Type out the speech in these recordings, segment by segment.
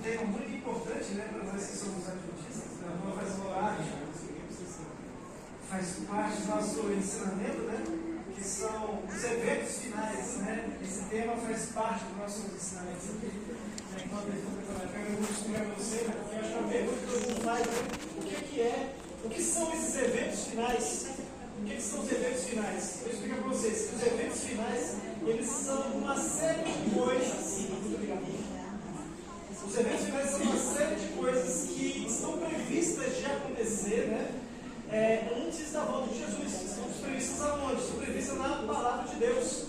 tema muito importante, né, para nós que somos adventistas. Faz parte do nosso ensinamento, né, que são os eventos finais, né. Esse tema faz parte do nosso ensinamento. Enquanto eu vou explicar para você, porque eu acho que é uma pergunta que todo mundo faz, né? O que são esses eventos finais? O que são os eventos finais? Eu vou explicar para vocês que os eventos finais, eles são uma série de coisas. Os eventos finais são uma série de coisas que estão previstas de acontecer, né? Antes da volta de Jesus. Estão previstas aonde? Estão previstas na palavra de Deus,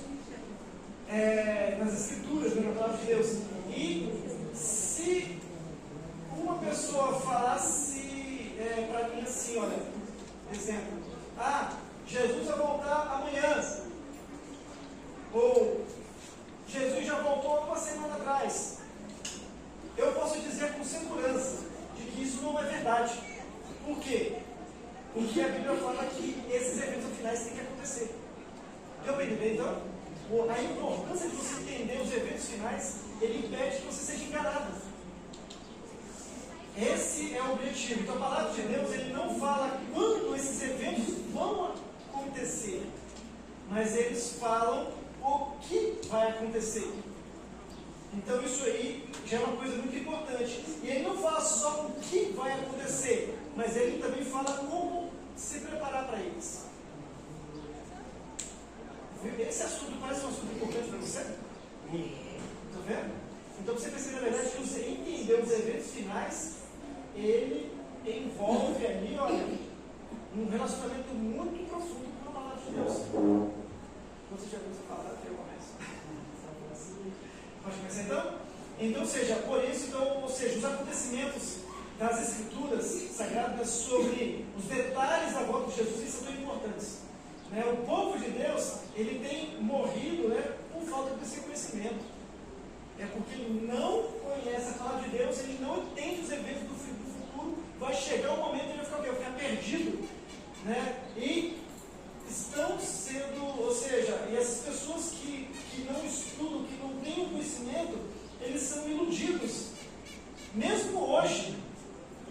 nas escrituras, na palavra de Deus. E se uma pessoa falasse para mim assim, olha, exemplo, Jesus vai voltar amanhã, ou Jesus já voltou uma semana atrás, eu posso dizer com segurança de que isso não é verdade. Por quê? Porque a Bíblia fala que esses eventos finais têm que acontecer. Deu para entender então? A importância de você entender os eventos finais, ele impede que você seja enganado. Esse é o objetivo. Então a palavra de Deus, ele não fala quando esses eventos vão acontecer, mas eles falam o que vai acontecer. Então isso aí já é uma coisa muito importante. E ele não fala só o que vai acontecer, mas ele também fala como se preparar para eles. Esse assunto parece um assunto importante para você? Está vendo? Então você precisa, na verdade, entender os eventos finais, ele envolve ali, olha, um relacionamento muito profundo com a palavra de Deus. Você já começou a falar, eu começo. Pode começar então? Então, por isso, ou seja, os acontecimentos das Escrituras Sagradas sobre os detalhes da volta de Jesus, isso são tão importantes. O povo de Deus, ele tem morrido, por falta desse conhecimento. É porque ele não conhece a palavra de Deus, ele não entende os eventos do futuro. Vai chegar um momento e ele vai ficar perdido. E estão sendo, ou seja, e essas pessoas que não estudam, que não têm o conhecimento, eles são iludidos. Mesmo hoje,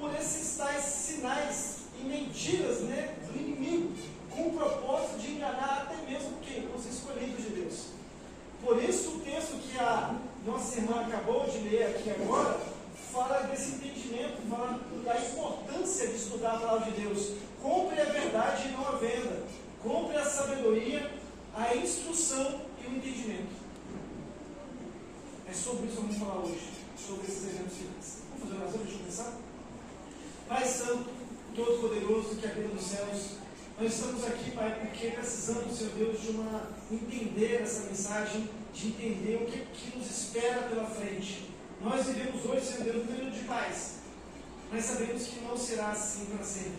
por esses tais sinais e mentiras do inimigo, com o propósito de enganar até mesmo quem? Os escolhidos de Deus. Por isso o texto que a nossa irmã acabou de ler aqui agora, fala desse entendimento, fala da importância de estudar a palavra de Deus. Compre a verdade e não a venda. Compre a sabedoria, a instrução e o entendimento. É sobre isso que vamos falar hoje, sobre esses eventos finais. Vamos fazer uma oração, deixa eu começar? Pai Santo, Todo-Poderoso, que habita nos céus, nós estamos aqui, Pai, porque precisamos, Senhor Deus, de entender essa mensagem, de entender o que nos espera pela frente. Nós vivemos hoje, Senhor Deus, um período de paz, mas sabemos que não será assim para sempre.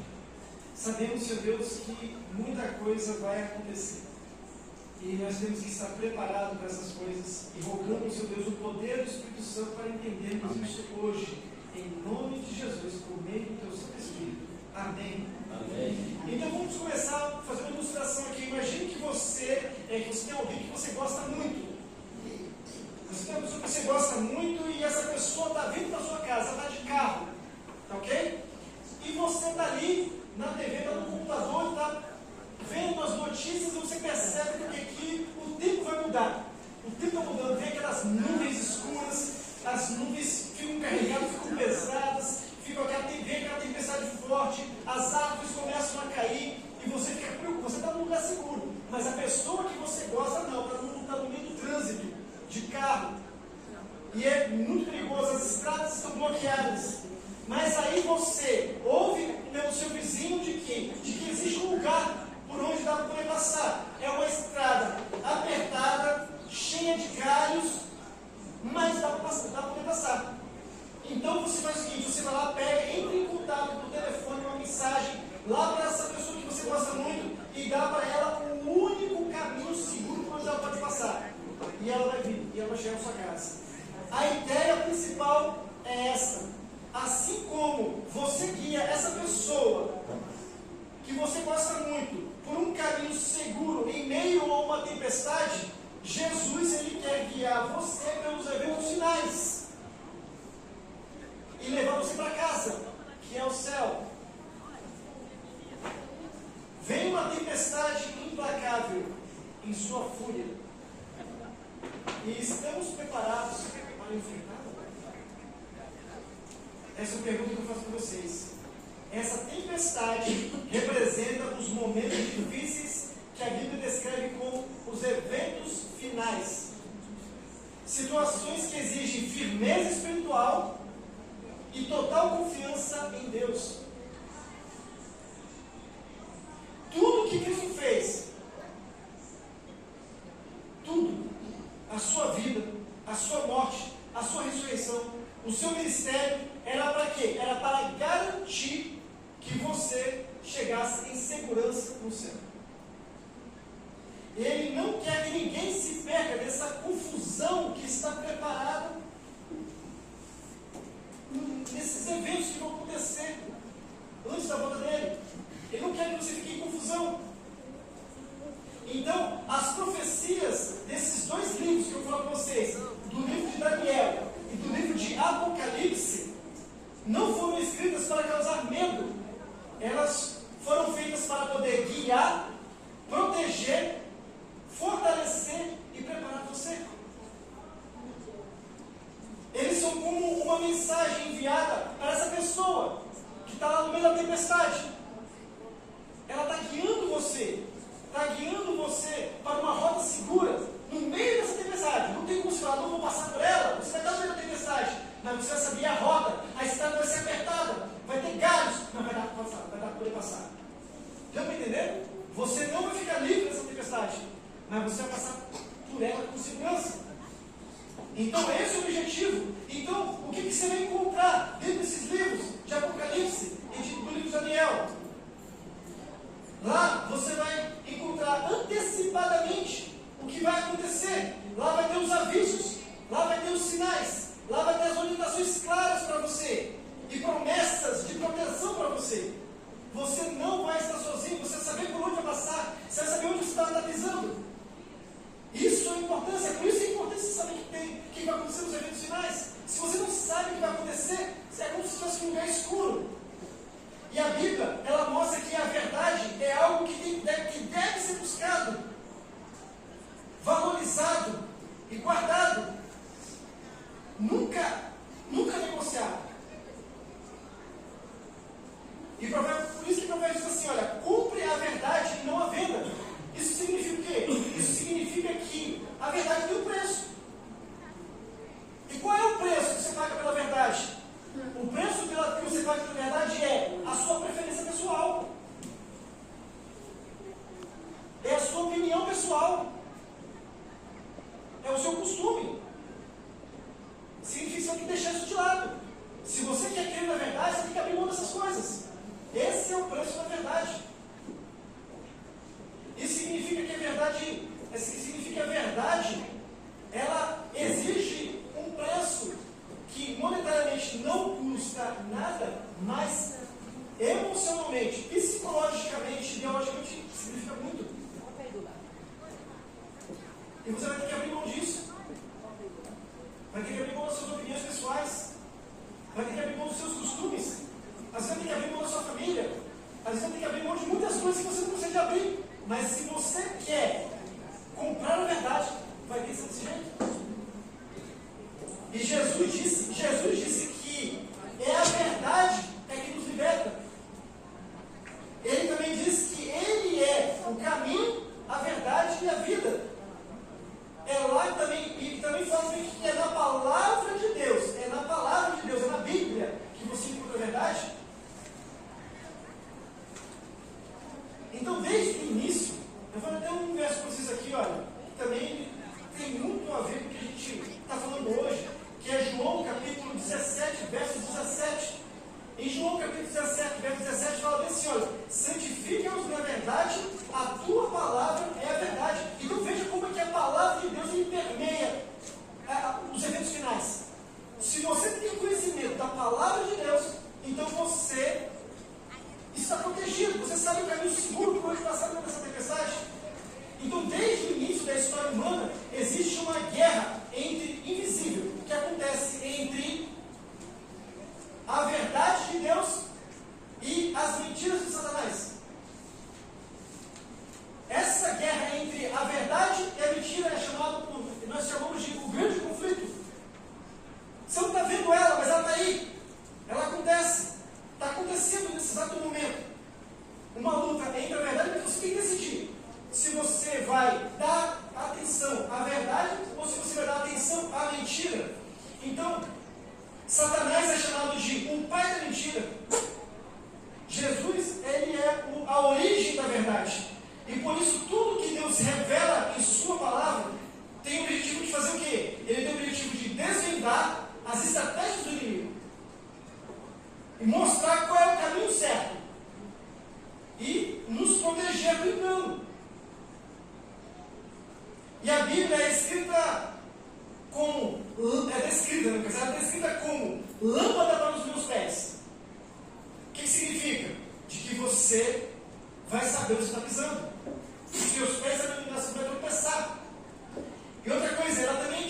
Sabemos, Senhor Deus, que muita coisa vai acontecer. E nós temos que estar preparados para essas coisas e rogando, Senhor Deus, o poder do Espírito Santo para entendermos isso hoje. Em nome de Jesus, por meio do Teu Santo Espírito. Amém. Amém. Então vamos começar a fazer uma ilustração aqui. Imagine que você tem alguém que você gosta muito. Você tem uma pessoa que você gosta muito e essa pessoa está vindo para a sua casa, está de carro. Tá ok? E você está ali na TV, está no computador, está vendo as notícias e você percebe que aqui o tempo vai mudar. O tempo está mudando, vem aquelas nuvens escuras, as nuvens ficam carregadas, ficam pesadas, fica aquela tempestade forte, as árvores começam a cair e você fica preocupado. Você está num lugar seguro, mas a pessoa que você gosta não, está no meio do trânsito, de carro, e é muito perigoso, as estradas estão bloqueadas. Mas aí você ouve pelo seu vizinho de que existe um lugar por onde dá para poder passar. É uma estrada apertada, cheia de galhos, mas dá para poder passar. Então você faz o seguinte, você vai lá, entra em contato por telefone, uma mensagem, lá para essa pessoa que você gosta muito, e dá para ela o único caminho seguro por onde ela pode passar. E ela vai vir, e ela vai chegar na sua casa. A ideia principal é essa. Assim como você guia essa pessoa que você gosta muito por um caminho seguro em meio a uma tempestade, Jesus ele quer guiar você pelos eventos finais. preparados para enfrentar? Essa é a pergunta que eu faço para vocês. Essa tempestade representa os momentos difíceis que a Bíblia descreve como os eventos finais. Situações que exigem firmeza espiritual e total confiança em Deus. Tudo que Cristo fez, tudo, a sua vida, a sua morte, a sua ressurreição, o seu ministério, era para quê? Era para garantir que você chegasse em segurança no céu. Ele não quer que ninguém se perca dessa confusão que está preparada nesses eventos que vão acontecer antes da volta dele. Ele não quer que você fique em confusão. Então, as profecias desses dois livros que eu falo para vocês, do livro de Daniel e do livro de Apocalipse, não foram escritas para causar medo. Elas foram feitas para poder guiar, proteger, fortalecer e preparar você. Eles são como uma mensagem enviada para essa pessoa que está lá no meio da tempestade. Ela está guiando você para uma rota segura no meio dessa tempestade. Não tem como você falar, não vou passar por ela. Você vai estar no meio da tempestade, mas você vai saber a rota. A estrada vai ser apertada, vai ter galhos, mas vai dar para passar, vai dar para poder passar. Deu para entender? Você não vai ficar livre dessa tempestade, mas você vai passar por ela com segurança. Então esse é o objetivo. Então, o que você vai encontrar dentro desses livros de Apocalipse e do livro de Daniel? Lá você vai encontrar antecipadamente o que vai acontecer. Lá vai ter os avisos, lá vai ter os sinais, lá vai ter as orientações claras para você e promessas de proteção para você. Você não vai estar sozinho, você vai saber por onde vai passar, você vai saber onde você está pisando. Isso é importância, por isso é importante você saber o que vai acontecer nos eventos finais. Se você não sabe o que vai acontecer, é como se estivesse em um lugar escuro. E a Bíblia, ela mostra que a verdade é algo que deve ser buscado, valorizado e guardado. Nunca negociado. E por isso que o provérbio diz assim, olha, compre a verdade e não a venda. Isso significa o quê? Isso significa que a verdade tem um preço. E qual é o preço que você paga pela verdade? O preço que você paga pela verdade é a sua preferência pessoal. É a sua opinião pessoal. É o seu costume. Significa que você tem que deixar isso de lado. Se você quer crer na verdade, você tem que abrir mão dessas coisas. Esse é o preço da verdade. Isso significa que a verdade, ela exige um preço que monetariamente não custa nada, mas emocionalmente, psicologicamente, ideologicamente, significa muito. E você vai ter que abrir mão disso. Vai ter que abrir mão das suas opiniões pessoais. Vai ter que abrir mão dos seus costumes. Às vezes vai ter que abrir mão da sua família. Às vezes vai ter que abrir mão de muitas coisas que você não consegue abrir. Mas se você quer comprar a verdade, vai ter que ser desse jeito. E Jesus disse que é a verdade que nos liberta. Ele também disse que Ele é o caminho, a verdade e a vida. É lá também, e também fala que é na palavra de Deus, é na Bíblia que você encontra a verdade. Então, desde o início, eu vou até um verso para vocês aqui, olha, que também tem muito a ver com o que a gente está falando hoje, que é João capítulo 17, verso 17. Em João capítulo 17, verso 17, fala bem assim, olha, santifica-os na verdade, a tua palavra é a verdade. Então veja como é que a palavra de Deus permeia os eventos finais. Se você tem conhecimento da palavra de Deus, então você está protegido, você sabe o caminho seguro por onde passar por essa tempestade. Então, desde o início da história humana, existe uma guerra invisível que acontece entre a verdade de Deus e as mentiras de Satanás. Então, Satanás é chamado de o pai da mentira. Jesus, ele é a origem da verdade. E por isso, tudo que Deus revela em sua palavra tem o objetivo de fazer o quê? Ele tem o objetivo de desvendar as estratégias do inimigo. E mostrar qual é o caminho certo. E nos proteger do engano. E a Bíblia é escrita como, é descrita como lâmpada para os meus pés. O que significa? De que você vai saber onde está pisando. Os seus pés a iluminação vai tropeçar. E outra coisa, ela também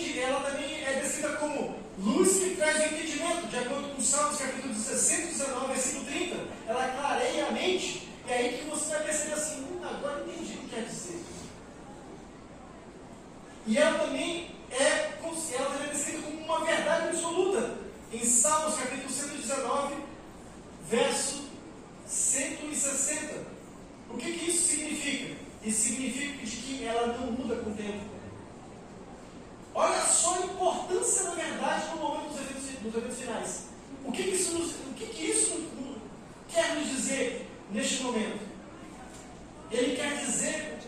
é descrita como luz que traz o entendimento. De acordo com Salmos capítulo 119, versículo 30. Ela clareia a mente. E é aí que você vai perceber assim, agora entendi o que quer dizer. E ela também é descrita como uma verdade absoluta. Em Salmos capítulo 119, verso 160. O que isso significa? Isso significa de que ela não muda com o tempo. Olha só a importância da verdade no momento dos eventos finais. O que isso quer nos dizer neste momento? Ele quer dizer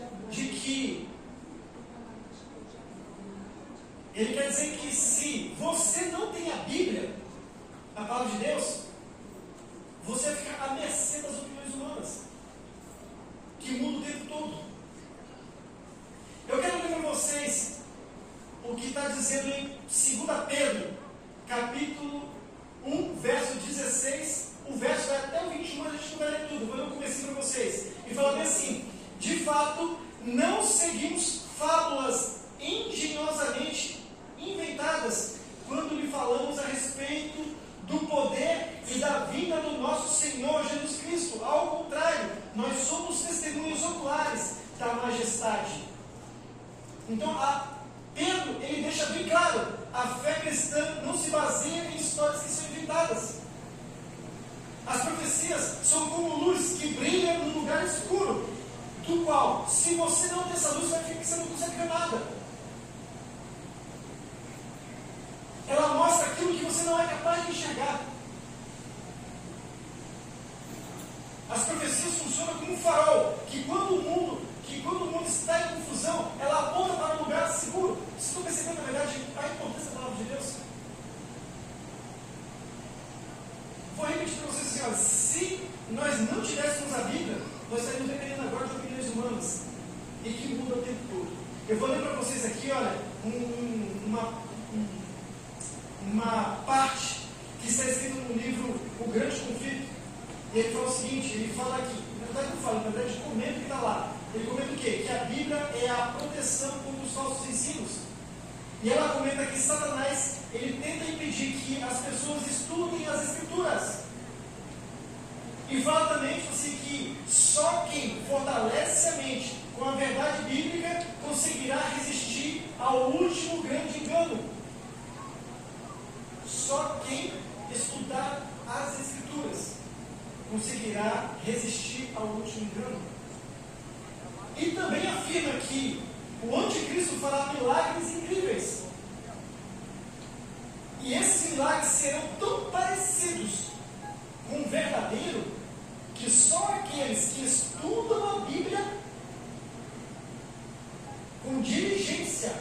que se você não tem a Bíblia, a palavra de Deus, você fica à mercê das opiniões humanas, que mudam o tempo todo. Eu quero ler para vocês o que está dizendo em 2 Pedro, capítulo 1, verso 16, o verso vai até o 21, a gente não vai ler tudo, vou ler um comecinho para vocês. E fala bem assim: de fato, não seguimos fábulas engenhosamente inventadas quando lhe falamos a respeito do poder e da vinda do nosso Senhor Jesus Cristo. Ao contrário, nós somos testemunhos oculares da majestade. Então, Pedro, ele deixa bem claro, a fé cristã não se baseia em histórias que são inventadas. As profecias são como luz que brilha num lugar escuro, do qual, se você não tem essa luz, vai ficar que você não consegue ver nada. Ela mostra aquilo que você não é capaz de enxergar. As profecias funcionam como um farol, que quando o mundo está em confusão, ela aponta para um lugar seguro. Vocês estão percebendo, na verdade, a importância da palavra de Deus? Vou repetir para vocês assim, olha, se nós não tivéssemos a Bíblia, nós estaríamos dependendo agora de opiniões humanas, e que muda o tempo todo. Eu vou ler para vocês aqui, olha, uma parte que está escrita no livro O Grande Conflito. E ele fala o seguinte, ele fala aqui, na verdade não fala, na verdade ele comenta o que está lá. Ele comenta o quê? Que a Bíblia é a proteção contra os falsos ensinos. E ela comenta que Satanás, ele tenta impedir que as pessoas estudem as Escrituras. E fala também assim, que só quem fortalece a mente com a verdade bíblica conseguirá resistir ao último grande engano. Só quem estudar as Escrituras conseguirá resistir ao último engano. E também afirma que o anticristo fará milagres incríveis. E esses milagres serão tão parecidos com o verdadeiro, que só aqueles que estudam a Bíblia com diligência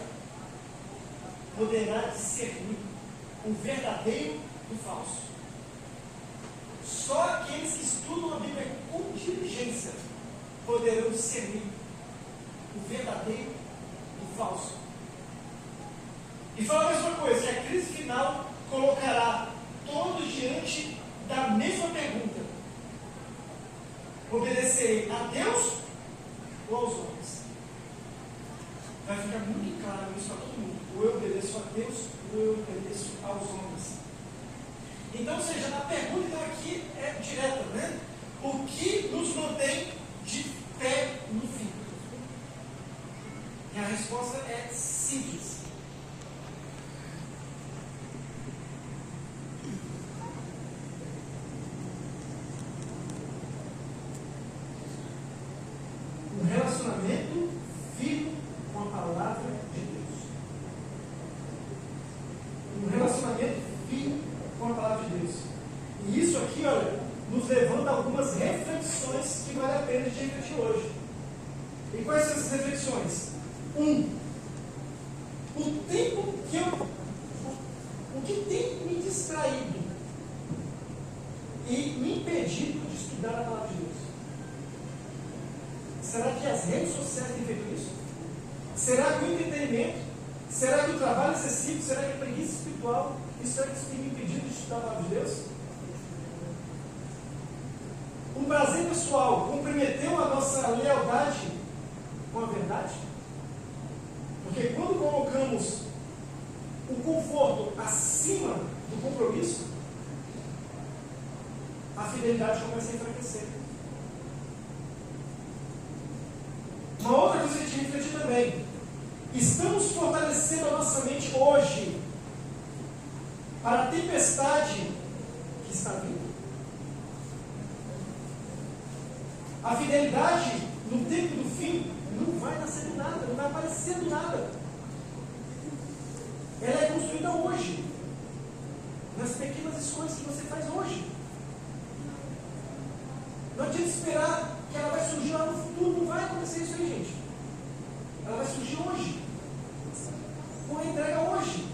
poderá discernir o verdadeiro do falso. Só aqueles que estudam a Bíblia com diligência poderão discernir o verdadeiro do falso. E fala a mesma coisa, que a crise final colocará todos diante da mesma pergunta: obedecerei a Deus ou aos homens? Vai ficar muito claro isso para todo mundo. Ou eu obedeço a Deus, ou eu obedeço aos homens. Então, ou seja, a pergunta então aqui é direta, né? O que nos mantém de pé no fim? E a resposta é simples. Um relacionamento firme com a palavra de Deus. Um relacionamento E isso aqui, olha, nos levanta a algumas reflexões que vale a pena de refletir hoje. E quais são essas reflexões? O tempo que o que tem me distraído e me impedido de estudar a palavra de Deus? Será que as redes sociais têm feito isso? Será que o entretenimento? Será que o trabalho excessivo? Será que a preguiça espiritual? Será que isso tem me impedido de estudar a palavra de Deus? O prazer pessoal comprometeu a nossa lealdade com a verdade? Porque quando colocamos o conforto acima do compromisso, a fidelidade começa a enfraquecer. Uma outra coisa que a gente refletir também: estamos fortalecendo a nossa mente hoje para a tempestade que está vindo? A fidelidade no tempo do fim não vai nascer do nada, não vai aparecer do nada. Ela é construída hoje, nas pequenas escolhas que você faz hoje. Não adianta esperar que ela vai surgir lá no futuro, não vai acontecer isso aí, gente. Ela vai surgir hoje, com a entrega hoje.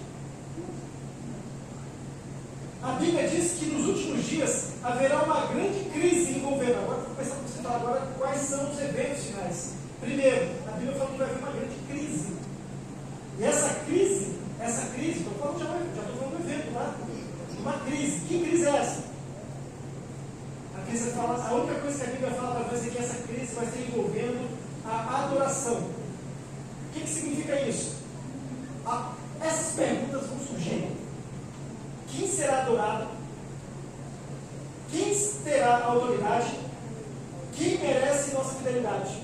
A Bíblia diz que nos últimos dias haverá uma grande crise envolvendo. Agora eu vou pensar para você falar agora quais são os eventos finais. Primeiro, a Bíblia fala que vai haver uma grande crise. E essa crise, estou falando já estou falando do evento lá. Uma crise. Que crise é essa? A crise fala, a única coisa que a Bíblia fala para nós é que essa crise vai ser envolvendo a adoração. O que significa isso? Essas perguntas vão surgir. Quem será adorado? Quem terá autoridade? Quem merece nossa fidelidade?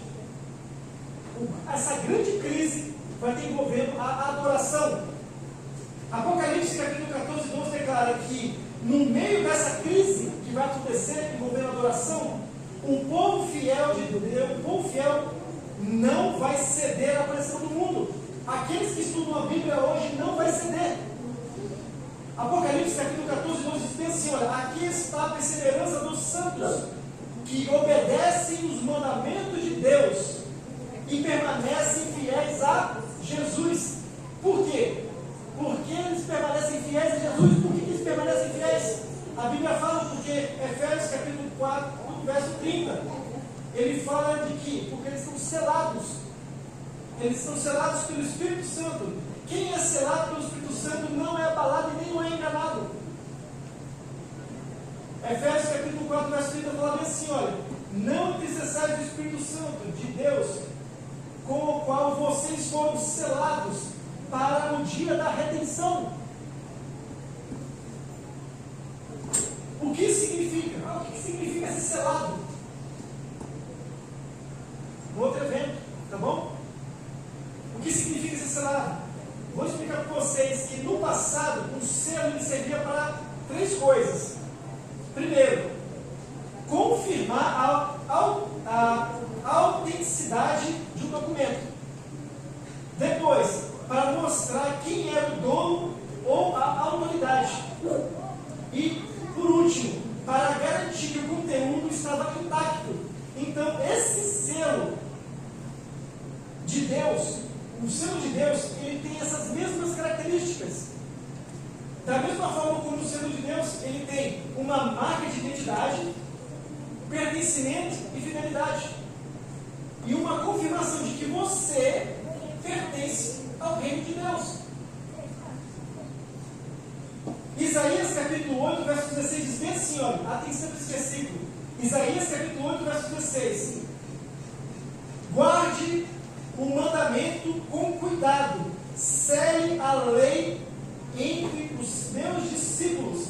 Essa grande crise vai ter envolvendo a adoração. Apocalipse capítulo 14, 12 declara que no meio dessa crise que vai acontecer envolvendo a adoração, o povo fiel de Deus, o povo fiel não vai ceder à pressão do mundo. Aqueles que estudam a Bíblia hoje não vai ceder. Apocalipse capítulo 14, 12 diz assim: olha, aqui está a perseverança dos santos, que obedecem os mandamentos de Deus e permanecem fiéis a Jesus. Por quê? Porque eles permanecem fiéis a Jesus. Por que eles permanecem fiéis? A Bíblia fala porque Efésios capítulo 4, verso 30, ele fala de que, porque eles estão selados. Eles são selados pelo Espírito Santo. Quem é selado pelo Espírito Santo não é abalado e nem não é enganado. Efésios capítulo 4, verso 30 fala bem assim: olha, não entristecais do Espírito Santo de Deus, com o qual vocês foram selados para o dia da redenção. O que significa? O que significa ser selado? Um outro evento, tá bom? O que significa ser selado? Vou explicar para vocês que no passado um selo ele servia para três coisas. Primeiro, confirmar a autenticidade de um documento. Depois, para mostrar quem era o dono ou a autoridade. E, por último, para garantir que o conteúdo estava intacto. Então, esse selo de Deus, o selo de Deus, ele tem essas mesmas características. Da mesma forma como o selo de Deus, ele tem uma marca de identidade, pertencimento e fidelidade. E uma confirmação de que você pertence ao reino de Deus. Isaías capítulo 8, verso 16 diz bem assim, olha, atenção para esse versículo. Isaías capítulo 8, verso 16. Guarde o mandamento com cuidado, sele a lei entre os meus discípulos.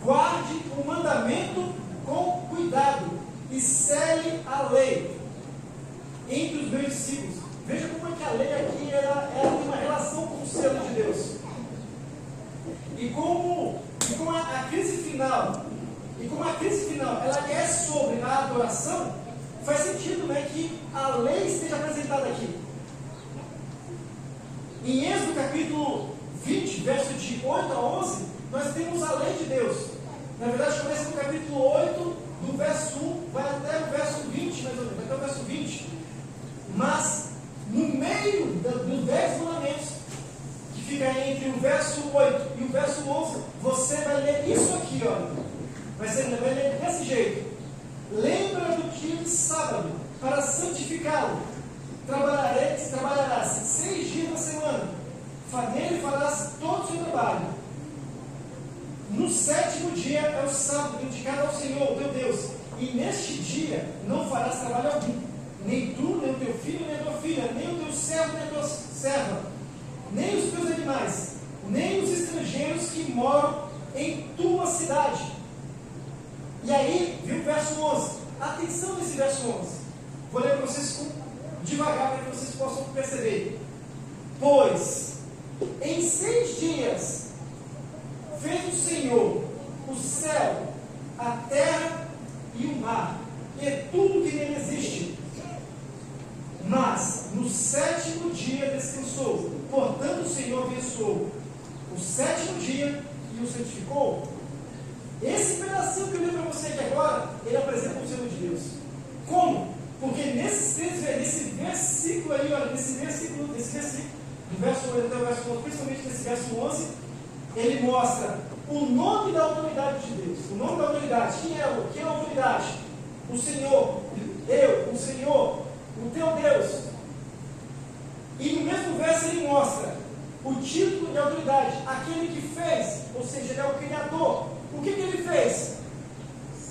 Guarde o mandamento com cuidado e sele a lei entre os meus discípulos. Veja como é que a lei aqui ela tem uma relação com o selo de Deus. E como a crise final, ela é sobre a adoração, faz sentido, né, que a lei esteja apresentada aqui. Em Êxodo capítulo 20, verso de 8 a 11, nós temos a lei de Deus. Na verdade, começa no capítulo 8, do verso 1, vai até o verso 20, mais ou menos, até o verso 20. Mas, no meio dos 10 mandamentos, que fica entre o verso 8 e o verso 11, você vai ler isso aqui, olha. Você vai ler desse jeito. Lembra do dia de sábado, para santificá-lo. Trabalharás 6 dias na semana. Nele farás todo o seu trabalho. No 7º dia é o sábado dedicado ao Senhor, teu Deus. E neste dia não farás trabalho algum. Nem tu, nem o teu filho, nem a tua filha, nem o teu servo, nem a tua serva, nem os teus animais, nem os estrangeiros que moram em tua cidade. E aí, viu o verso 11. Atenção nesse verso 11. Vou ler para vocês devagar, para que vocês possam perceber. Pois, em 6 dias, fez o Senhor o céu, a terra e o mar, e tudo que nele existe. Mas, no 7º dia descansou. Portanto, o Senhor abençoou o 7º dia e o santificou. Esse pedacinho que eu li para você aqui agora, ele apresenta o selo de Deus. Como? Porque nesse versículo aí, olha, nesse versículo, do verso 8 até o verso 11, principalmente nesse verso 11, ele mostra o nome da autoridade de Deus. O nome da autoridade. Quem é a autoridade? O Senhor. O Senhor, o teu Deus. E no mesmo verso ele mostra o título de autoridade, aquele que fez, ou seja, ele é o Criador. O que ele fez?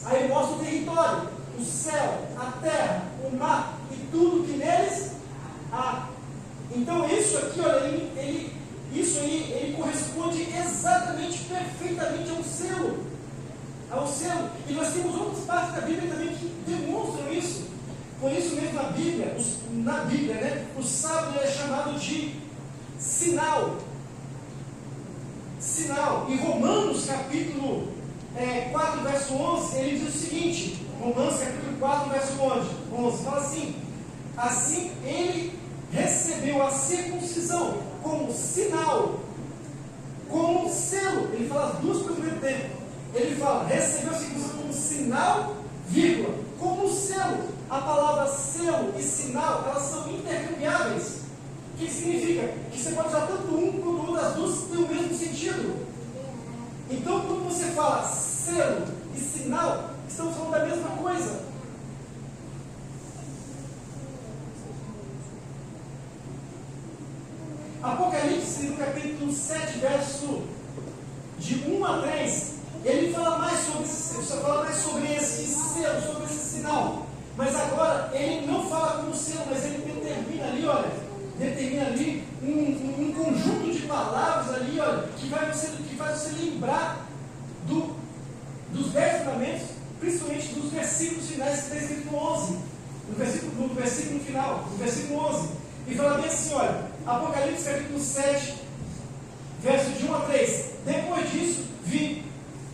Aí ele mostra o território, o céu, a terra, o mar e tudo que neles há. Então isso aqui, olha, isso aí, ele corresponde exatamente, perfeitamente ao selo. Ao selo. E nós temos outras partes da Bíblia também que demonstram isso. Por isso mesmo na Bíblia, né, o sábado é chamado de sinal. Sinal. Em Romanos capítulo 4, verso 11, ele diz o seguinte, Romanos capítulo 4, verso 11, fala assim: assim ele recebeu a circuncisão como sinal, como selo. Ele fala as duas coisas ao mesmo tempo. Ele fala, recebeu a circuncisão como sinal, vírgula, como selo. A palavra selo e sinal, elas são intercambiáveis. O que significa? Que você pode usar tanto um quanto o outro, as duas têm o mesmo sentido. Então, quando você fala selo e sinal, estamos falando da mesma coisa. Apocalipse, no capítulo 7, verso de 1 a 3, ele fala mais sobre esse selo, sobre esse sinal. Mas agora, ele não fala como selo, mas ele determina ali um conjunto de palavras ali, olha, que faz você lembrar dos 10 mandamentos, principalmente dos versículos finais que está escrito no 11, no versículo final, no versículo 11, e fala bem assim, olha, Apocalipse capítulo 7, verso de 1 a 3, depois disso, vi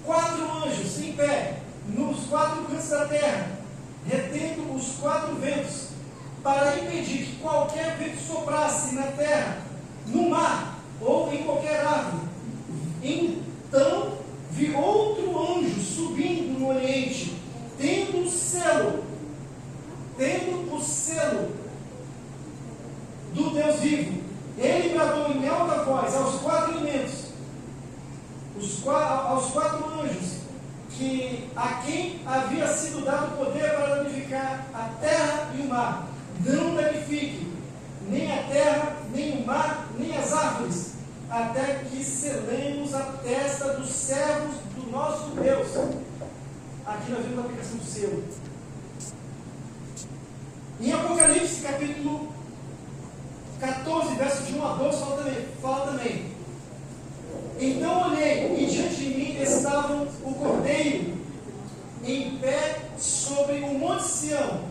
4 anjos em pé, nos 4 cantos da terra, retendo os 4 ventos, para impedir que qualquer vento soprasse na terra, no mar, ou em qualquer árvore. Então, vi outro anjo subindo no oriente, tendo o selo do Deus vivo. Ele bradou em alta voz aos 4 elementos, aos 4 anjos, a quem havia sido dado poder para danificar a terra e o mar. Não danifique nem a terra, nem o mar, nem as árvores, até que selemos a testa dos servos do nosso Deus. Aqui nós vemos a aplicação do selo. Em Apocalipse capítulo 14, verso de 1 a 12, fala também. Então olhei, e diante de mim estavam o Cordeiro, em pé sobre o monte Sião,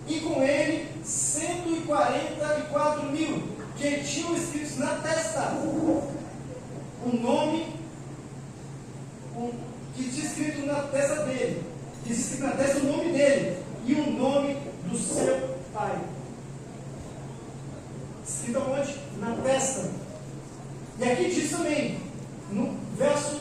e com ele 144 mil, que tinham escritos na testa o nome, que tinha escrito na testa dele, que tinha escrito na testa o nome dele, e o nome do seu Pai. Escrito aonde? Na testa. E aqui diz também, no verso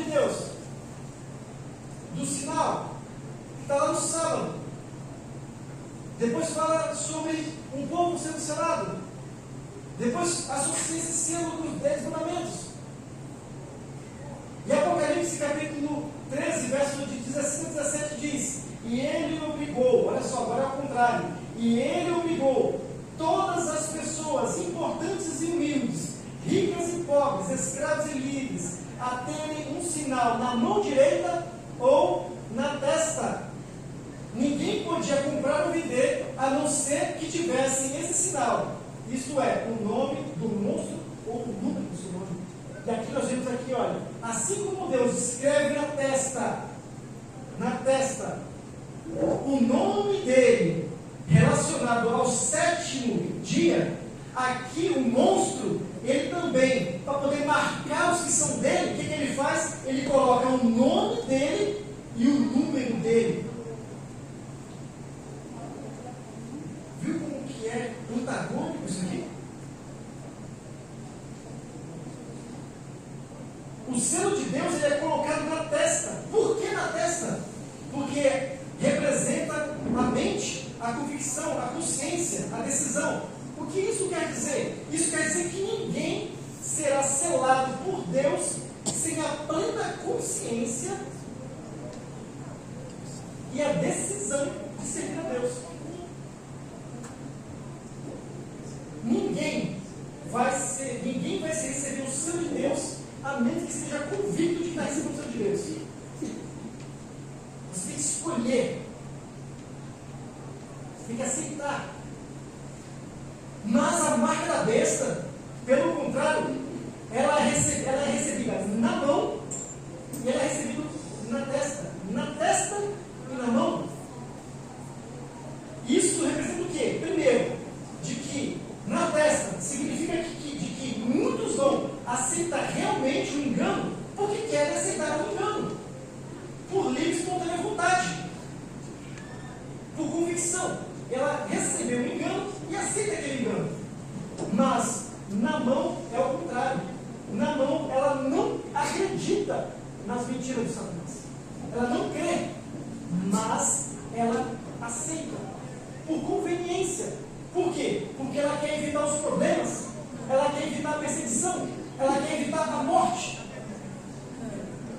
de Deus, do sinal, que está lá no sábado. Depois fala sobre um povo sendo selado. Depois associa esse selo dos 10 mandamentos. E Apocalipse capítulo 13, verso de 16 a 17 diz: e ele obrigou, olha só, agora é ao contrário, e ele obrigou todas as pessoas, importantes e humildes, ricas e pobres, escravos e livres, a terem um sinal na mão direita ou na testa. Ninguém podia comprar ou vender, a não ser que tivessem esse sinal. Isto é, o nome do monstro ou o número do seu nome. E aqui nós vemos aqui, olha, assim como Deus escreve na testa, o nome dele relacionado ao sétimo dia, aqui o monstro, ele também, para poder marcar os que são dele, o que ele faz? Ele coloca o nome dele e o número dele. Viu como que é antagônico isso aqui? O selo de Deus ele é colocado na testa. Por que na testa? Porque representa a mente, a convicção, a consciência, a decisão. O que isso quer dizer? Isso quer dizer que ninguém será selado por Deus sem a plena consciência e a decisão de servir a Deus. Ninguém vai receber o selo de Deus a menos que esteja convicto de que está recebendo o selo de Deus. Você tem que escolher. Você tem que aceitar. Mas a marca da besta, pelo contrário, ela é recebida na mão e ela é recebida na testa. Na testa e na mão. Isso representa o quê? Primeiro, de que na testa significa de que muitos vão aceitar realmente o engano porque querem aceitar o engano. Por livre e espontânea vontade. Por convicção. Ela recebeu o engano e aceita aquele engano. Mas na mão é o contrário. Na mão ela não acredita nas mentiras do Satanás. Ela não crê, mas ela aceita. Por conveniência. Por quê? Porque ela quer evitar os problemas. Ela quer evitar a perseguição. Ela quer evitar a morte.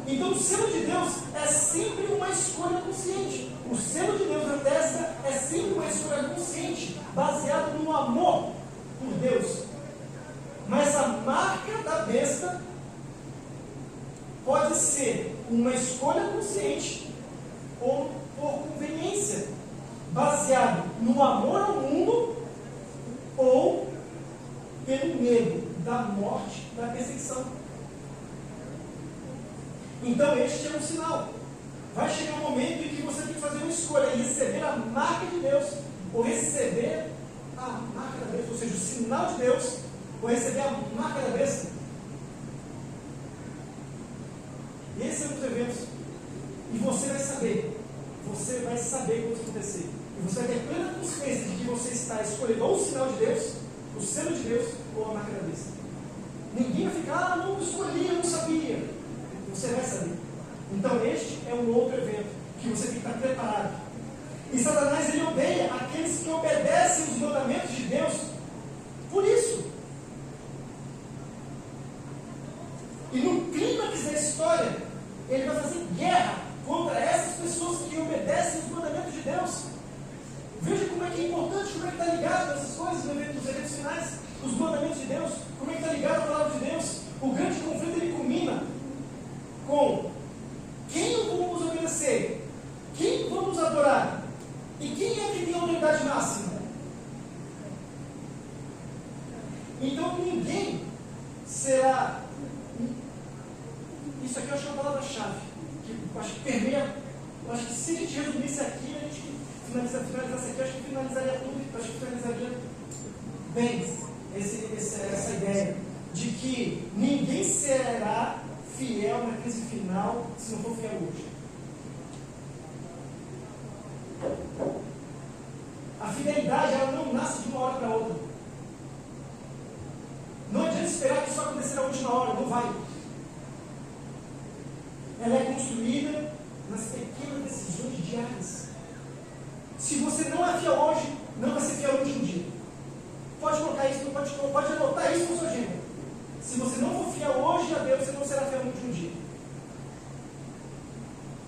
Então o selo de Deus é sempre uma escolha consciente. O selo de Deus na testa é sempre uma escolha consciente, baseada no amor por Deus. Mas a marca da besta pode ser uma escolha consciente ou por conveniência, baseado no amor ao mundo ou pelo medo da morte, da perseguição. Então este é um sinal. Vai chegar um momento em que você tem que fazer uma escolha e receber a marca de Deus, ou receber a marca da besta, ou seja, o sinal de Deus, ou receber a marca da besta. Esse é um dos eventos. E você vai saber. Você vai saber quando isso acontecer. E você vai ter plena consciência de que você está escolhendo ou o sinal de Deus, o selo de Deus, ou a marca da besta. Ninguém vai ficar, não escolhi, eu não sabia. Você vai saber. Então este é um outro evento que você tem que estar preparado. E Satanás ele odeia aqueles que obedecem os mandamentos de Deus. Por isso. E no clímax da história, ele vai fazer guerra contra essas pessoas que obedecem os mandamentos de Deus. Veja como é que é importante, como é que está ligado essas coisas nos eventos finais, os mandamentos de Deus, como é que está ligado a palavra de Deus. O grande conflito ele culmina com quem vamos obedecer, quem vamos adorar e quem é que tem a autoridade máxima. Então ninguém será. Isso aqui eu acho que é uma palavra-chave, que eu acho que permeia. Eu acho que se a gente resumisse aqui, a gente finalizasse aqui, eu acho que finalizaria tudo, eu acho que finalizaria bem essa ideia de que ninguém será fiel na crise final se não for fiel hoje. A fidelidade ela não nasce de uma hora para outra. Não adianta esperar que isso vai acontecer na última hora, não vai. ela é construída nas pequenas decisões diárias. Se você não é fiel hoje, não vai ser fiel no último dia. Pode colocar isso, pode anotar isso na sua agenda. Se você não for fiel hoje a Deus, você não será fiel no último dia.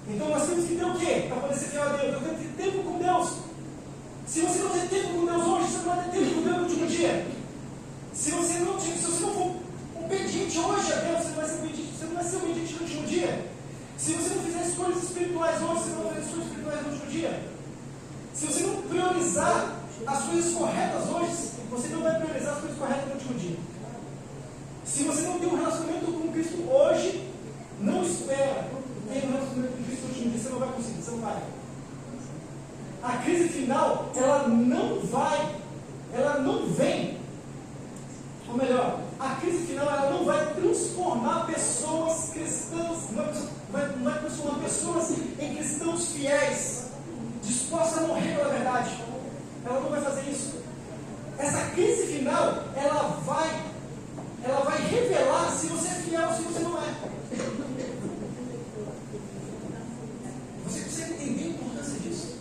Então nós temos que ter o quê? Para poder ser fiel a Deus. Eu tenho que ter tempo com Deus. Se você não tem tempo com Deus hoje, você não vai ter tempo com Deus no último dia. Se você não for obediente hoje a Deus, você não vai ser obediente no último dia. Se você não fizer escolhas espirituais hoje, você não vai fazer escolhas espirituais no último dia. Se você não priorizar as coisas corretas hoje, você não vai priorizar as coisas corretas no último dia. Se você não tem um relacionamento com Cristo hoje, não espera ter um relacionamento com Cristo no último dia, você não vai conseguir, você não vai. A crise final, ela não vem, ou melhor, a crise final, ela não vai transformar pessoas cristãs, não vai transformar pessoas em cristãos fiéis, dispostos a morrer pela verdade. Ela não vai fazer isso. Essa crise final, ela vai revelar se você é fiel ou se você não é. Você precisa entender a importância disso.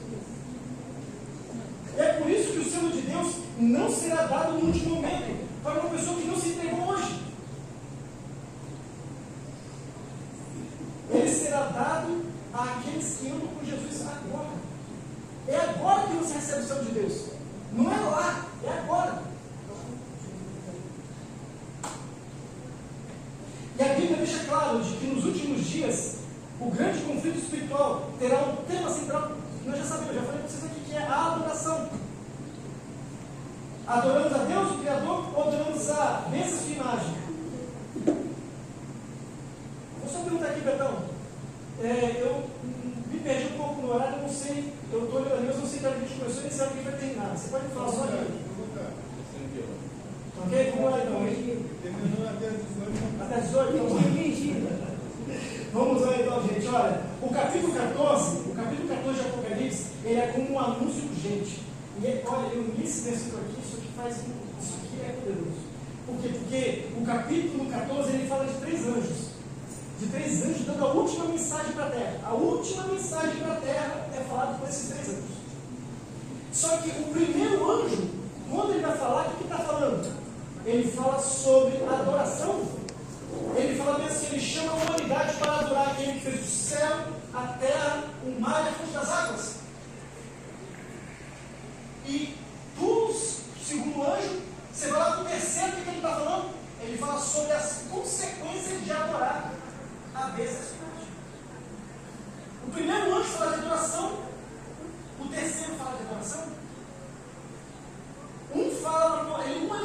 É por isso que o selo de Deus não será dado no último momento para uma pessoa que não se entregou hoje. Ele será dado àqueles que andam com Jesus agora. É agora que você recebe o selo de Deus. Não é lá, é agora. E a Bíblia deixa claro de que nos últimos dias o grande conflito espiritual terá um tema central. Nós já sabemos, eu já falei para vocês aqui, que é a adoração. Adoramos a Deus, o Criador, ou adoramos a bênção de imagem? Vou só perguntar aqui, Betão. Eu me perdi um pouco no horário, eu não sei. Eu estou olhando ali, mas não sei que a gente começou e nem sabe que vai terminar. Você pode falar só aqui? Ok? Vamos lá então. Terminou até as 18. Até 18? Vamos lá então, gente. Olha, o capítulo 14 de Apocalipse, ele é como um anúncio urgente. E olha, eu li esse versículo aqui, isso aqui é poderoso. Por quê? Porque o capítulo 14, ele fala de 3 anjos. De 3 anjos dando a última mensagem para a terra. A última mensagem para a terra é falada por esses 3 anjos. Só que o primeiro anjo, quando ele vai falar, o que ele está falando? Ele fala sobre adoração. Ele fala bem assim, ele chama a humanidade para adorar aquele que fez o céu, a terra, o mar e a fonte das águas. E do segundo anjo, você vai lá para o terceiro, o que ele está falando? Ele fala sobre as consequências de adorar a besta. O primeiro anjo fala de adoração, o terceiro fala de adoração. Um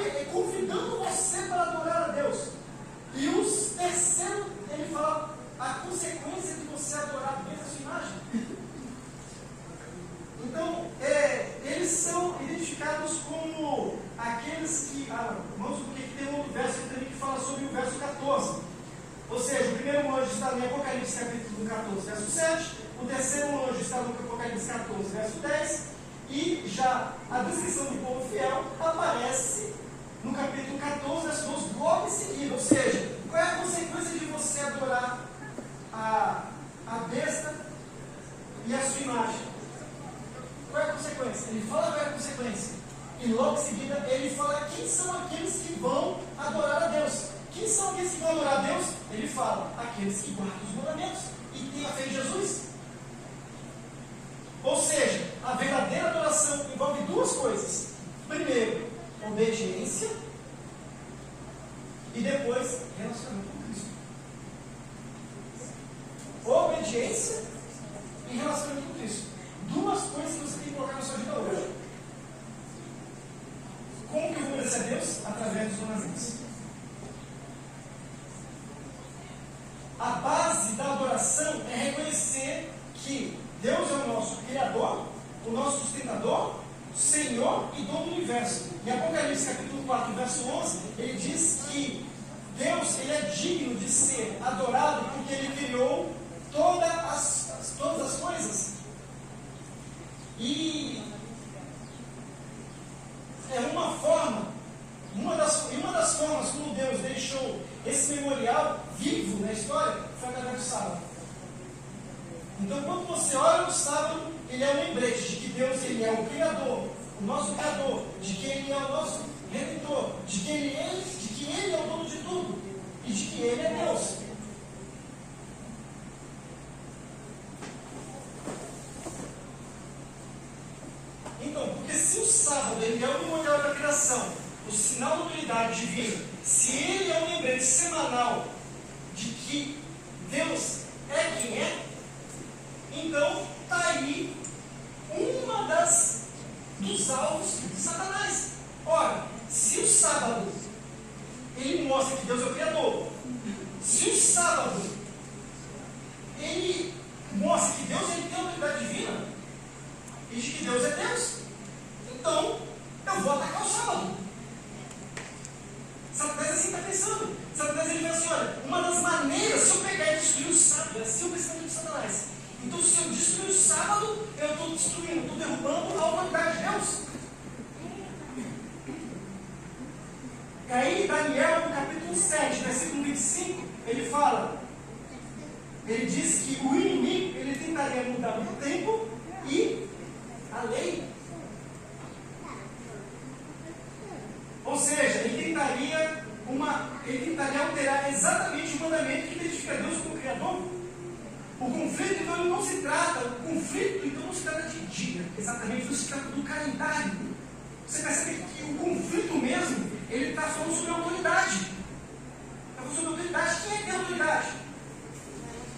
é convidando você para adorar a Deus. E o terceiro, ele fala a consequência de você adorar a besta imagem. Então, eles são identificados como aqueles que... vamos ver que tem um outro verso também que fala sobre o verso 14. Ou seja, o primeiro anjo está em Apocalipse capítulo 14, verso 7. O terceiro anjo está no Apocalipse 14, verso 10. E já a descrição do povo fiel aparece no capítulo 14, verso 12, logo em seguida. Ou seja, qual é a consequência de você adorar a besta e a sua imagem? Qual é a consequência? Ele fala qual é a consequência. E logo em seguida ele fala quem são aqueles que vão adorar a Deus. Quem são aqueles que vão adorar a Deus? Ele fala, aqueles que guardam os mandamentos e têm a fé em Jesus. Ou seja, a verdadeira adoração envolve 2 coisas. Primeiro, obediência. E depois, relacionamento com Cristo. Obediência e relacionamento com Cristo. 2 coisas que você tem que colocar na sua vida hoje. Como que eu vou obedecer a Deus? Através dos mandamentos. A base da adoração é reconhecer que Deus é o nosso Criador, o nosso sustentador, Senhor e dono do universo. Em Apocalipse capítulo 4, verso 11, ele diz que Deus ele é digno de ser adorado porque ele criou todas as coisas. E é uma das formas como Deus deixou esse memorial vivo na história foi através do sábado. Então, quando você olha o sábado, ele é um lembrete de que Deus ele é o Criador, o nosso Criador, de que Ele é o nosso Redentor, de que Ele é o dono de tudo e de que Ele é Deus. Então, porque se o sábado ele é o memorial da criação, o sinal da autoridade divina, se ele é um lembrete semanal de que Deus é quem é, então está aí uma dos alvos de Satanás. Ora, se o sábado ele mostra que Deus é o Criador, se o sábado ele mostra que Deus ele tem autoridade divina e de que Deus é Deus, então eu vou atacar o sábado. Satanás assim está pensando. Satanás ele pensa assim, olha, uma das maneiras, se eu pegar e destruir o sábado, é assim o pensamento de Satanás. Então, se eu destruir o sábado, eu estou destruindo, estou derrubando a autoridade de Deus. E aí, Daniel, no capítulo 7, versículo 25, ele fala, ele diz que o inimigo, ele tentaria mudar o tempo e a lei. Ou seja, ele tentaria alterar exatamente o mandamento que identifica Deus como Criador. O conflito, então, ele não se trata, de dia, exatamente, não se trata do calendário. Você percebe que o conflito mesmo, ele está falando sobre autoridade. Está falando sobre autoridade. Quem é que tem autoridade?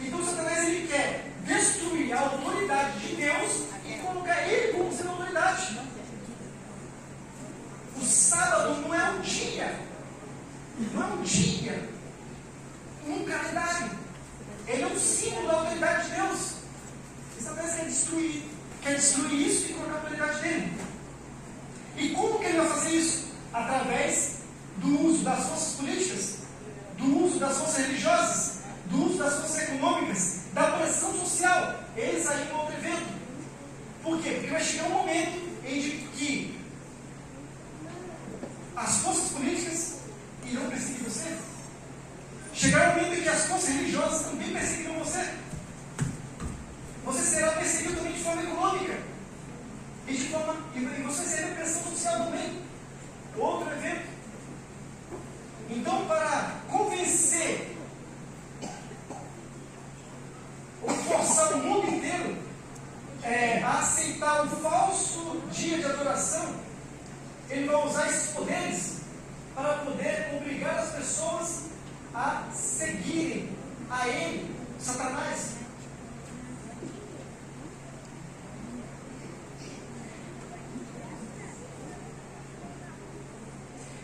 Então, Satanás, ele quer destruir a autoridade de Deus e colocar ele como sendo autoridade. O sábado não é um dia. Não é um dia. Um calendário. Ele é um símbolo da autoridade de Deus. E Satanás quer destruir isso e colocar a autoridade dele. E como que ele vai fazer isso? Através do uso das forças políticas, do uso das forças religiosas, do uso das forças econômicas, da pressão social. Eles aí no outro evento. Por quê? Porque vai chegar um momento em que as forças políticas irão perseguir você. Chegará um momento em que as forças religiosas também perseguirão você. Você será perseguido também de forma econômica. E você será pressão social também. Outro evento. Então, para convencer ou forçar o mundo inteiro a aceitar o falso dia de adoração, ele vai usar esses poderes para poder obrigar as pessoas a seguirem a ele, Satanás.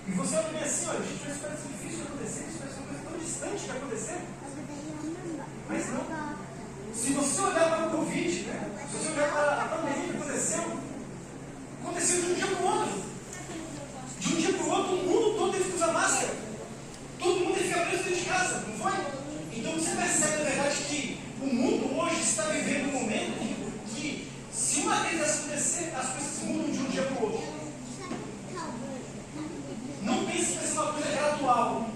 E você olha bem assim, olha, gente, isso parece difícil de acontecer, isso parece uma coisa tão distante de acontecer. Mas não. Se você olhar para o Covid, né? Se você olhar para a pandemia que aconteceu de um dia para o outro. De um dia para o outro, o mundo todo teve que usar máscara. Todo mundo teve que ficar preso dentro de casa, não foi? Então você percebe, na verdade, que o mundo hoje está vivendo um momento que, se uma crise acontecer, as coisas mudam de um dia para o outro. Não pense que vai ser uma coisa gradual.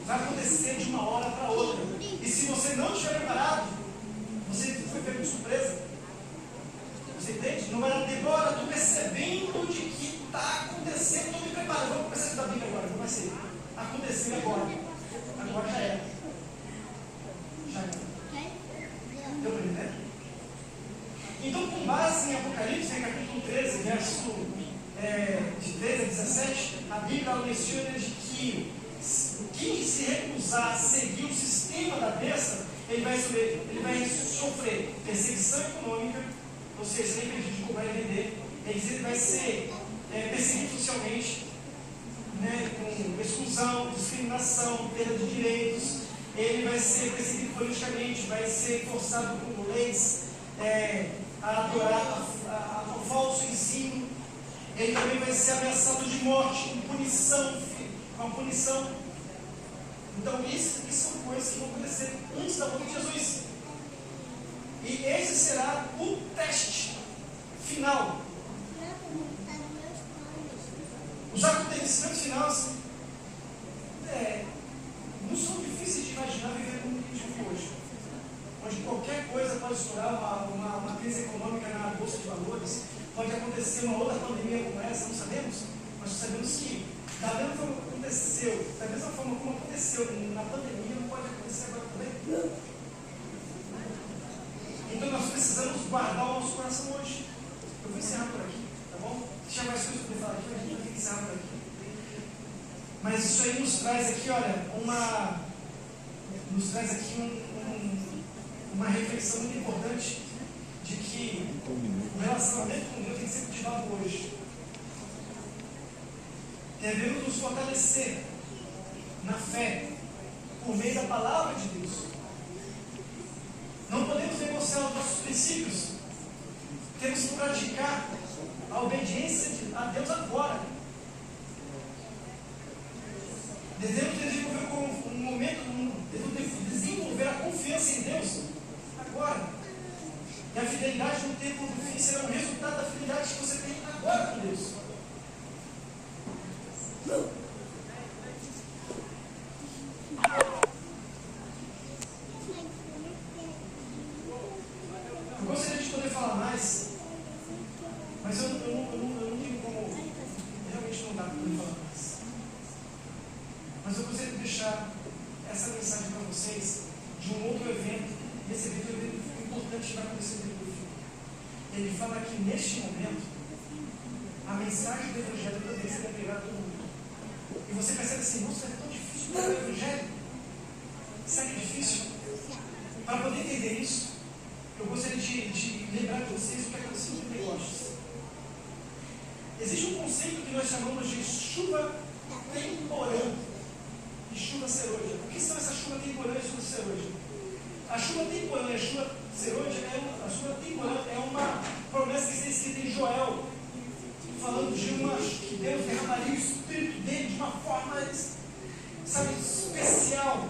Vai acontecer de uma hora para outra. E se você não estiver preparado, você foi pego de surpresa. Você entende? Não vai dar tempo. Agora, estou percebendo de que está acontecendo. Estou me preparando. Vamos começar a estudar a Bíblia agora. Não vai ser acontecendo agora. Agora já era. Já era. Deu para entender? Então, com base em Apocalipse, em capítulo 13, verso de 13 a 17, a Bíblia menciona de que quem se recusar a seguir o sistema da besta, ele vai sofrer perseguição econômica, ou seja, sem perder de comprar e vender, ele vai ser perseguido socialmente, né, com exclusão, discriminação, perda de direitos, ele vai ser perseguido politicamente, vai ser forçado por leis a adorar o falso ensino. Ele também vai ser ameaçado de morte, com punição. Então, isso são coisas que vão acontecer antes da volta de Jesus. E esse será o teste final. Os acontecimentos finais não são difíceis de imaginar viver no mundo que a gente vive hoje, onde qualquer coisa pode estourar uma crise econômica na Bolsa de Valores, pode acontecer uma outra pandemia como essa, não sabemos, mas sabemos que, da mesma forma que aconteceu, da mesma forma como aconteceu na pandemia, não pode acontecer agora também. Então nós precisamos guardar o nosso coração hoje. Eu vou encerrar por aqui, tá bom? Se tiver mais coisas para falar aqui, a gente vai ter que encerrar por aqui. Mas isso aí nos traz aqui, olha, uma reflexão muito importante de que o relacionamento com Deus tem que ser cultivado hoje. Devemos nos fortalecer na fé por meio da palavra de Deus. Não podemos negociar os nossos princípios. Temos que praticar a obediência a Deus agora. Devemos desenvolver a confiança em Deus agora. E a fidelidade no tempo do fim será um resultado da fidelidade que você tem agora com Deus. Eu gostaria de poder falar mais, mas eu não tenho como, realmente não dá para poder falar mais. Mas eu gostaria de deixar essa mensagem para vocês de um outro evento. Esse evento é um evento importante que vai acontecer dentro do filme. Ele fala que neste momento a mensagem do Evangelho também será pregada a todo mundo. E você percebe assim, nossa, é tão difícil pregar o Evangelho. Será que é difícil? Para poder entender isso, eu gostaria de lembrar para vocês o que aconteceu em Pentecostes. Existe um conceito que nós chamamos de chuva temporã e chuva serôdia. O que são essas chuvas temporã e chuva serôdia? A chuva temporã e a chuva serôdia é uma promessa que está escrita em Joel, falando de que Deus derramaria o Espírito dele de uma forma, sabe, especial.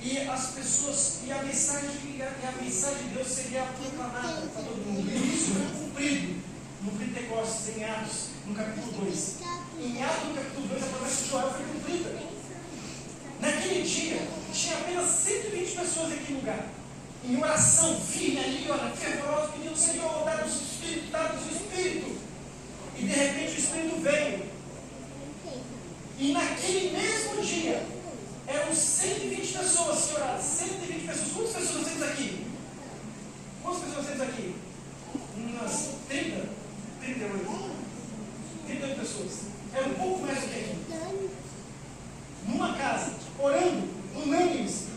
E as pessoas, e a mensagem de Deus seria proclamada para todo mundo. E isso foi cumprido no Pentecostes, em Atos, no capítulo 2. Em Atos, no capítulo 2, a promessa de Joel foi cumprida. Naquele dia, tinha apenas 120 pessoas naquele lugar, em oração firme ali, olha, fervorosa, pedindo ao Senhor, dá-nos o Espírito, dá-nos o Espírito. E de repente o Espírito veio. E naquele mesmo dia, eram 120 pessoas que oraram. 120 pessoas. Quantas pessoas nós temos aqui? Quantas pessoas temos aqui? Umas 30? 38. 38 pessoas. É um pouco mais do que aqui. Numa casa, orando, unânimes.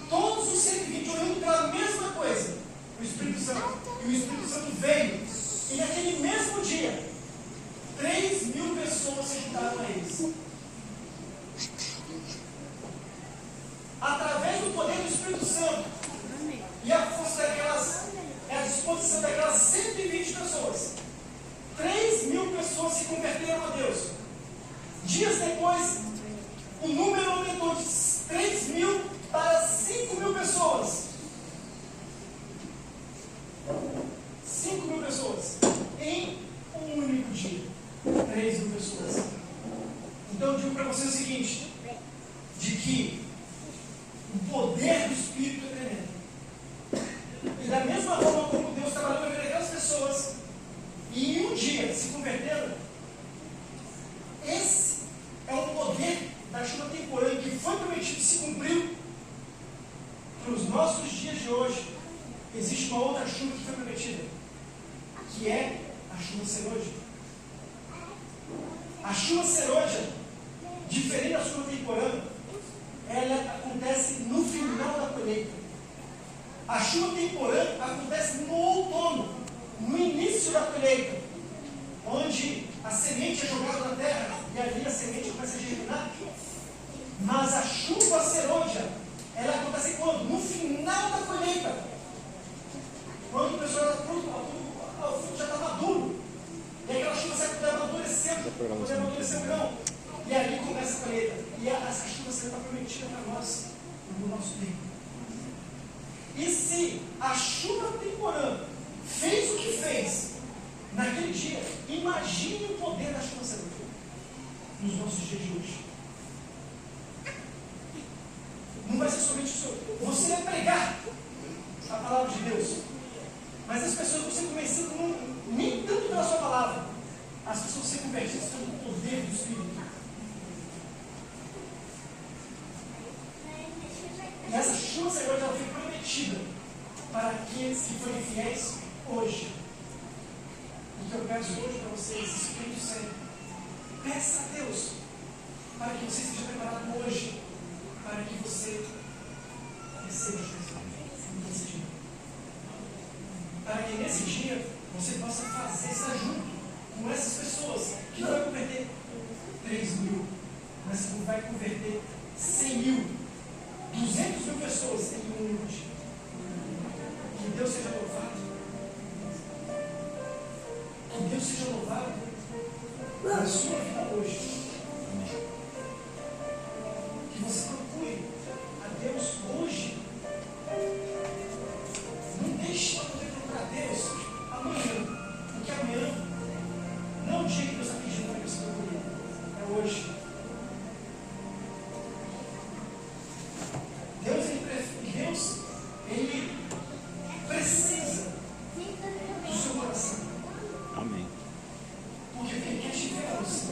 Todos os 120 orando pela mesma coisa. O Espírito Santo. E o Espírito Santo veio. E naquele mesmo dia, 3.000 pessoas se juntaram a eles. Através do poder do Espírito Santo e a força a disposição daquelas 120 pessoas, 3.000 pessoas se converteram a Deus. Dias depois, o número aumentou de 3.000 para 5.000 pessoas. 5.000 pessoas em um único dia. 3.000 pessoas. Então eu digo para você o seguinte, de que o poder do Espírito é tremendo. E da mesma forma como Deus trabalhou na vida daquelas pessoas, e em um dia se converteram, esse é o poder da chuva temporânea que foi prometido e se cumpriu. Para os nossos dias de hoje, existe uma outra chuva que foi prometida, que é a chuva serôdia. A chuva serôdia, diferente da chuva temporânea, ela acontece no final da colheita. A chuva temporânea acontece no outono, no início da colheita, onde a semente é jogada na terra e ali a semente começa a germinar. Mas a chuva serôdia, ela acontece quando? No final da colheita, quando o pessoal está pronto, o fruto já está maduro, e aquela chuva sai para amadurecendo, poder amadurecer o grão. E ali começa a colheita. E essa chuva será prometida para nós no nosso tempo. E se a chuva temporã fez o que fez naquele dia, imagine o poder da chuva serôdia nos nossos dias de hoje. Não vai ser somente o Senhor. Você vai pregar a palavra de Deus. Mas as pessoas vão ser convencidas nem tanto pela sua palavra. As pessoas vão ser convertidas pelo poder do Espírito. E essa chuva celestial ela foi prometida para aqueles que forem fiéis hoje. O que eu peço hoje para vocês, Espírito Santo, peça a Deus para que você esteja preparado hoje, para que você receba Jesus nesse dia. Para que nesse dia você possa estar junto com essas pessoas que não vai converter 3.000, mas que vai converter 100.000, 200.000 pessoas em um único dia. Que Deus seja louvado. Que Deus seja louvado na sua vida hoje. Que você procure a Deus hoje. Não deixe para poder procurar a Deus amanhã. Porque amanhã não é o dia que Deus está pedindo para que você procure. É hoje. Ele precisa do seu coração. Amém. Porque Ele quer te ver a você.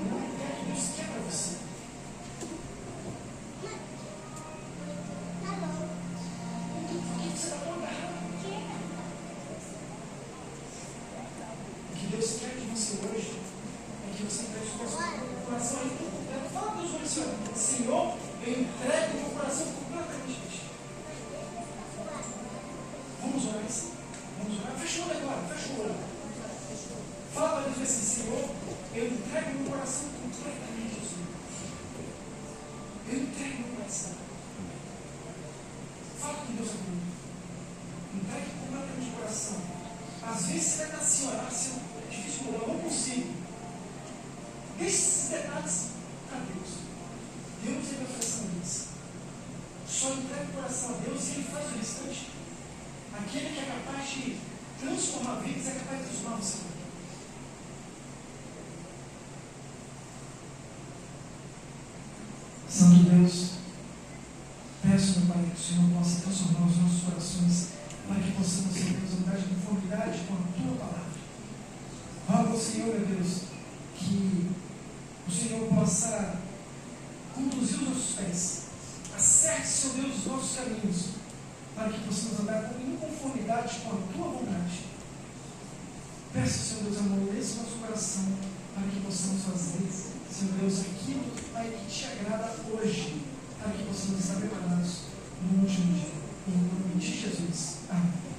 Não é que Deus quer para você. Por que você está colocando? O que Deus quer de você hoje é que você entregue o seu coração a Ele. Fala para Deus hoje, Senhor, eu entrego o meu coração completamente a Ti. Vamos orar assim? Vamos orar? Fecha o olho agora, fecha o olho. Fala para Deus assim, Senhor, eu entrego o meu coração completamente a Ti. Eu entrego o meu coração. Fala com Deus agora. Entregue completamente o coração. Às vezes você vai estar assim, olha, assim, é difícil, eu não consigo. Deixe esses detalhes para Deus. Deus ele vai fazer isso. Só entrega o coração a Deus e Ele faz o restante. Aquele que é capaz de transformar vidas é capaz de transformar você. Santo Deus, peço, meu Pai, que o Senhor possa transformar os nossos corações para que possamos ser andar de conformidade com a Tua palavra. Rogo ao Senhor, meu Deus, que o Senhor possa conduzir os nossos pés. Acerte, Senhor Deus, os nossos caminhos, para que possamos andar em conformidade com a Tua vontade. Peço, Senhor Deus, amolece o nosso coração, para que possamos fazer, Senhor Deus, aquilo, Pai, que Te agrada hoje, para que possamos estar preparados no último dia. Em nome de Jesus. Amém.